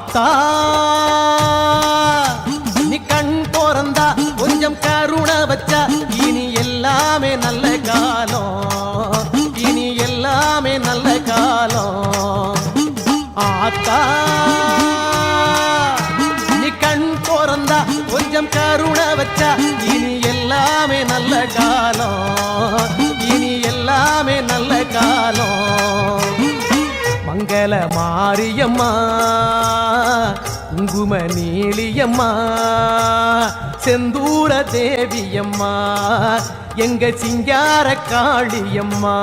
ஆத்தா நீ கண் போறந்தா கொஞ்சம் கருணை வச்சா இனி எல்லாமே நல்ல காலம், இனி எல்லாமே நல்ல காலம். ஆத்தா நீ கண் போறந்தா கொஞ்சம் கருணை வச்சா இனி எல்லாமே நல்ல காலம், இனி எல்லாமே நல்ல காலம். மங்கள மாரியம்மா குங்கும நீலியம்மா செந்தூர தேவியம்மா எங்க சிங்கார காளியம்மா.